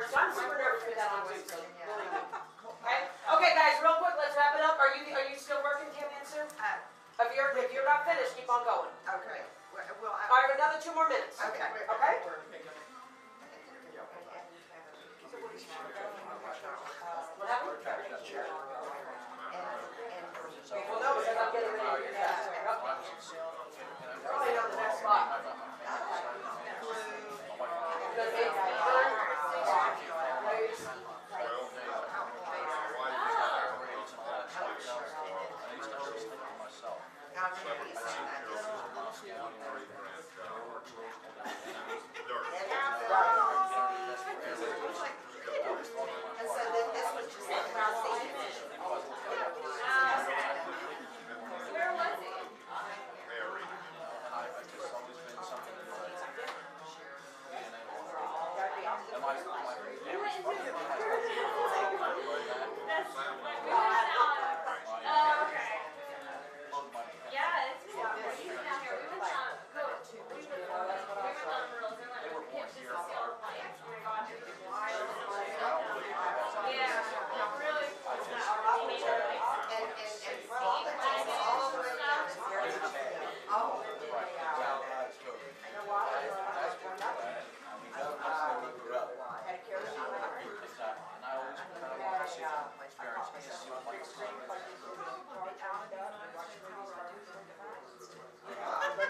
So I'm super nervous for that on too. So really good. Okay. Okay, guys, real quick, let's wrap it up. Are you still working, Kim and Sue? If you're not finished, keep on going. Okay. Well, All right, another 2 more minutes. okay. Okay. What happened? Well, no, because I'm getting ready to get that. They're only on the next spot. And so then this was just like around Where was he?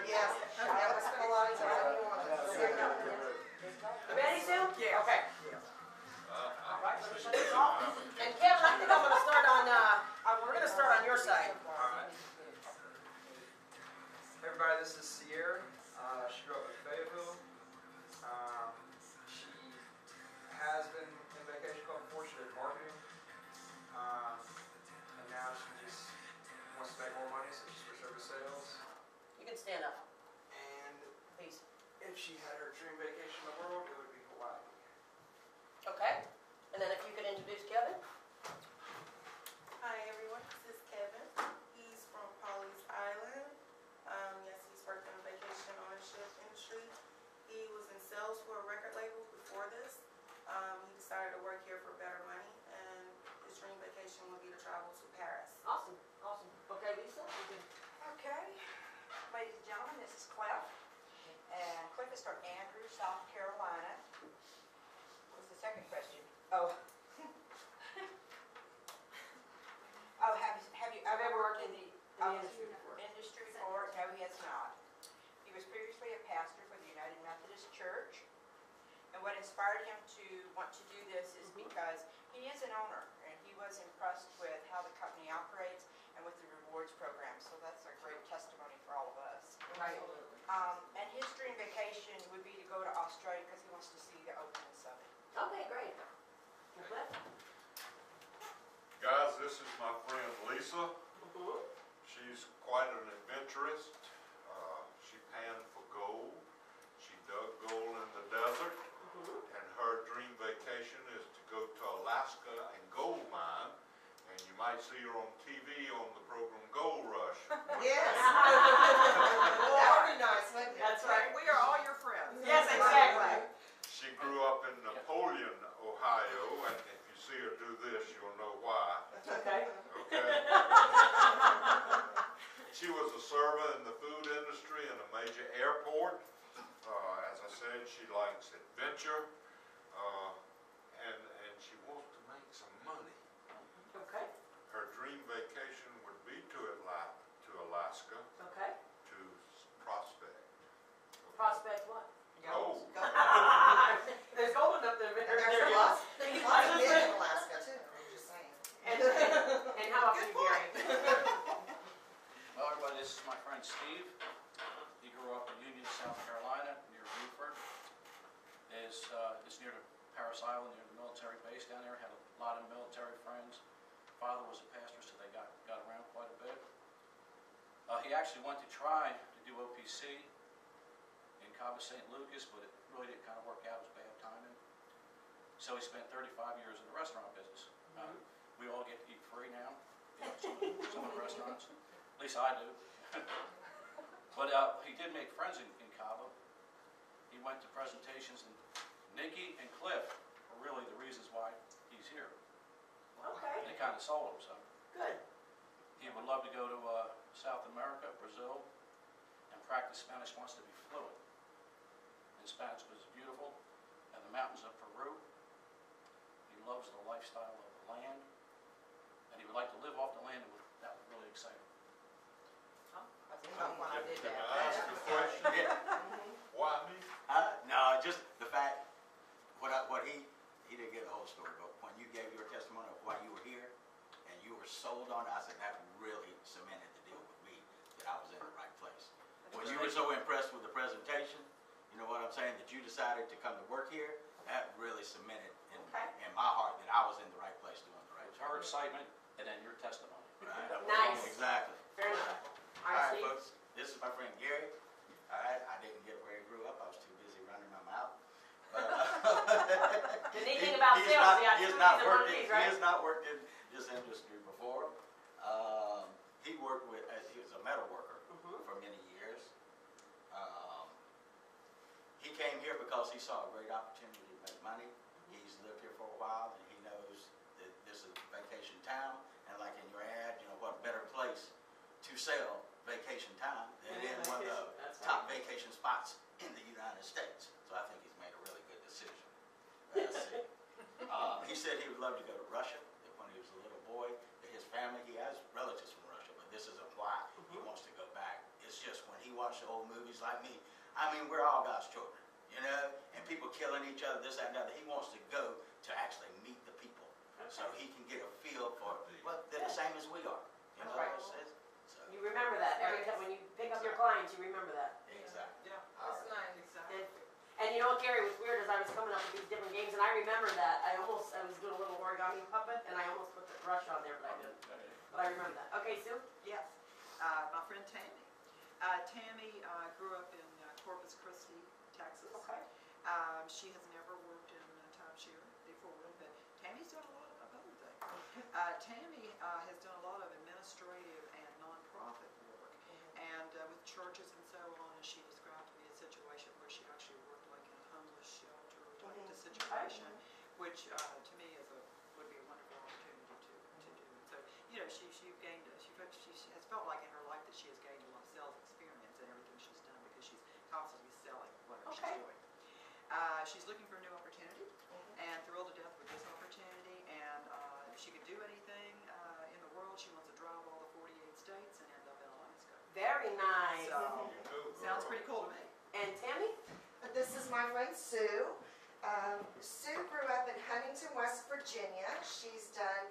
yes, that was a lot of time. Ready, Sue? Yeah. Okay. All right, let me shut this off. And Kevin, I think I'm going to start on. We're going to start on your side. Alright. Everybody, this is Sierra. She grew up in Fayetteville. She has been in Vacation Club before. She did marketing. And now she just wants to make more money, so she switched over to sales. You can stand up, And please. if she had her dream vacation in the world, it would be Hawaii. Okay. And then if you could introduce Kevin. Hi everyone, this is Kevin. He's from Pawleys Island. Yes, he's worked in the vacation ownership industry. He was in sales for a record label before this. He decided to work here for better money, and his dream vacation would be to travel to Paris. Awesome. Awesome. Okay, Lisa. You can. Okay, ladies and gentlemen, this is Cliff, and Cliff is from Andrews, South Carolina. What was the second question? Oh. Oh, have you I've ever ever worked in the industry before. industry before? No, he has not. He was previously a pastor for the United Methodist Church, and what inspired him to want to do this is because he is an owner, and he was impressed with how the company operates and with the rewards program, so that's a great testimony for all of us. Right. And his dream vacation would be to go to Australia because he wants to see the opening summit. Okay, great. Cliff. Guys, this is my friend Lisa. Mm-hmm. She's quite an adventurist. She panned for gold. She dug gold in the desert. Mm-hmm. And her dream vacation is to go to Alaska and gold mine. And you might see her on TV on the program Gold Rush. Yes. That would be nice, wouldn't it? That's right. We are all your friends. Yes, exactly. She grew up in Napoleon, Ohio, and if you see her do this, you'll know why. Okay. Okay? She was a server in the food industry in a major airport. As I said, she likes adventure, and she wants to make some money. Okay. Her dream vacation would be to Alaska, Okay. to prospect. Prospect what? Gold. There's gold up there. And there's lots of men in Alaska too, I'm just saying. And how about you, Gary? Well, everybody, this is my friend Steve. He grew up in Union, South Carolina, near Beaufort. It's near the Paris Island, near the military base down there. Had a lot of military friends. Father was a pastor, so they got around quite a bit. He actually went to try to do OPC in Cabo St. Lucas, but it really didn't kind of work out. It was bad timing. So he spent 35 years in the restaurant business. We all get to eat free now, some of the restaurants. At least I do. But he did make friends in Cabo. He went to presentations, and Nikki and Cliff are really the reasons why he's here. Okay, And they kind of sold him some. good. He would love to go to South America, Brazil, and practice Spanish, wants to be fluent in Spanish because it's beautiful, and the mountains of Peru. He loves the lifestyle of the land, and he would like to live off the land, and that would really excite him. That's a tough one, I did Can that. I ask a question? Why me? No, just the fact, what he didn't get the whole story, but when you gave your testimony of why you were here, and you were sold on it, I said, that really cemented the deal with me, that I was in the right place. When you were so impressed with the presentation, you know what I'm saying, that you decided to come to work here, that really cemented in my heart that I was in the right place doing the right It was thing. her excitement, and then your testimony. Right? Nice. Exactly. Fair enough. All right, Steve. folks, this is my friend Gary. All right, I didn't get where he grew up. I was too busy running my mouth. But, The neat thing about he's sales, not, you got he two has not of these in one worked of in, these, right? he has not worked in this industry before. He worked with, he was a metal worker for many years. He came here because he saw a great opportunity to make money. He's lived here for a while, and he knows that this is a vacation town. And like in your ad, you know, what better place to sell vacation time than in one of the top vacation spots in the United States. So I think he's made a really good decision. Let's see. He said he would love to go to Russia, that when he was a little boy, that his family, he has relatives from Russia, but this isn't why he wants to go back. It's just when he watched the old movies like me, I mean, we're all God's children, you know, and people killing each other, this, that, and that. He wants to go to actually meet the people so he can get a feel for, well, they're the same as we are. You know what it says? So, You remember that every time when you pick up your clients, you remember that. exactly. Yeah, All that's right. nice. Exactly. And you know what, Gary, was weird as I was coming up with these different games, and I remember that. I was doing a little origami puppet, and I almost put the brush on there, but I didn't. But I remember that. Okay, Sue? Yes, my friend Tammy. Tammy grew up in Corpus Christi, Texas. Okay. She has never worked in timeshare before, but Tammy's done a lot of other things. Tammy has done a lot of administrative and nonprofit work, and with churches and so on. And she described to me a situation where she actually worked like in a homeless shelter type of situation, which to me would be a wonderful opportunity to do. So you know, she gained she has felt like in her life that she has gained a lot of sales experience in everything she's done because she's constantly selling whatever she's doing. She's looking for a new opportunity and thrilled to death with this opportunity. And if she could do anything in the world, she wants to drive all the 48 states and end up in Alaska. Very nice. So sounds pretty cool to me. And Tammy? This is my friend Sue. Sue grew up in Huntington, West Virginia. She's done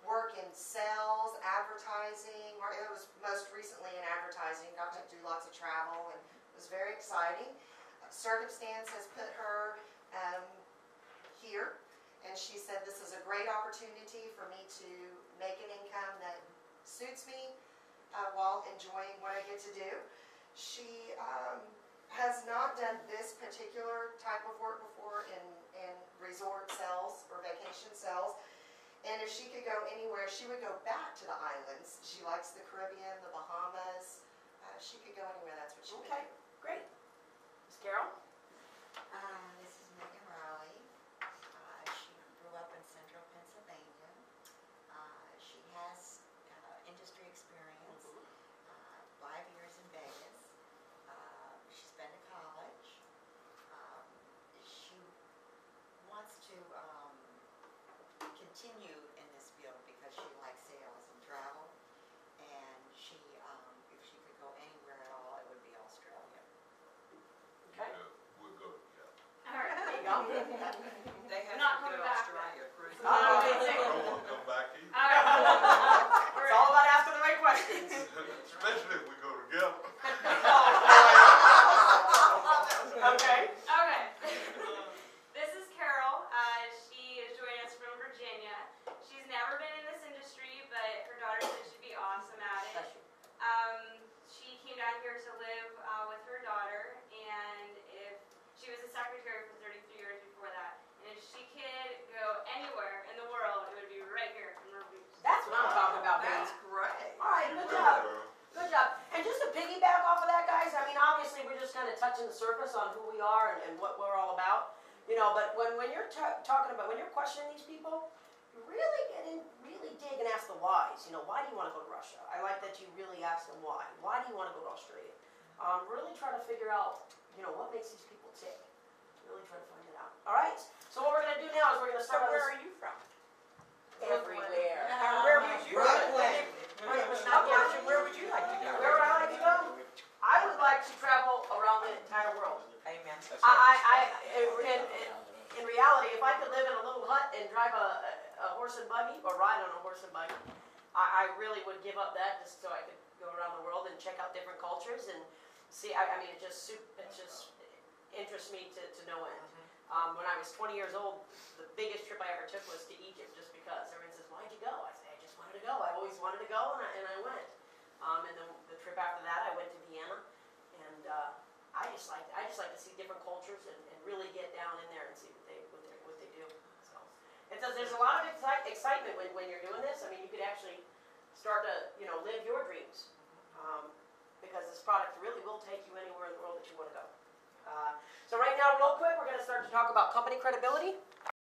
work in sales, advertising, or it was most recently in advertising, got to do lots of travel, and it was very exciting. Circumstance has put her here, and she said this is a great opportunity for me to make an income that suits me while enjoying what I get to do. She has not done this particular type of work before in resort sales or vacation sales. And if she could go anywhere, she would go back to the islands. She likes the Caribbean, the Bahamas. She could go anywhere, that's what she would do. Great. Miss Carol? This is Megan Riley. She grew up in central Pennsylvania. She has industry experience, 5 years in Vegas. She's been to college. She wants to continue in this field because she likes sales and travel. And she, if she could go anywhere at all, it would be Australia. Okay. We'll go together. All right. There you go. They have Not some good coming back, Australia cruises. Oh, I don't want to come back either, All right. It's all about asking the right questions. especially if we go together. Okay. Okay. This is Carol. She is joining us from Virginia. She's never been in this industry, but her daughter said she'd be awesome at it. She came down here to live with her daughter, and if she was a secretary for 33 years before that, and if she could go anywhere in the world, it would be right here in Myrtle Beach. That's what I'm talking about, baby. That's great. All right, good job. Good job. And just to piggyback off of that, guys, I mean, obviously we're just kind of touching the surface on who we are and what we're all about. You know, but when you're talking about, when you're questioning these people, you really get in, really dig and ask the whys. You know, why do you want to go to Russia? I like that you really ask them why. Why do you want to go to Australia? Really try to figure out, you know, what makes these people tick. Really try to find it out. All right. So what we're going to do now is we're going to So start on where this are you from? everywhere. Where would you like to go? Brooklyn. It was not Russia, where would you like to go? Where would I like to go? I would like to travel around the entire world. Amen. In reality, if I could live in a little hut and drive a horse and buggy, or ride on a horse and buggy, I really would give up that just so I could go around the world and check out different cultures and see. I mean, it just interests me to no end. When I was 20 years old, the biggest trip I ever took was to Egypt, just because everyone says, "Why'd you go?" I say, "I just wanted to go. I always wanted to go, and I went." And then the trip after that, I went to Vienna, and I just like to see different cultures and really get down in there and see what they do. So there's a lot of excitement when you're doing this. I mean, you could actually start to live your dreams, because this product really will take you anywhere in the world that you want to go. So right now, real quick, we're going to start to talk about company credibility.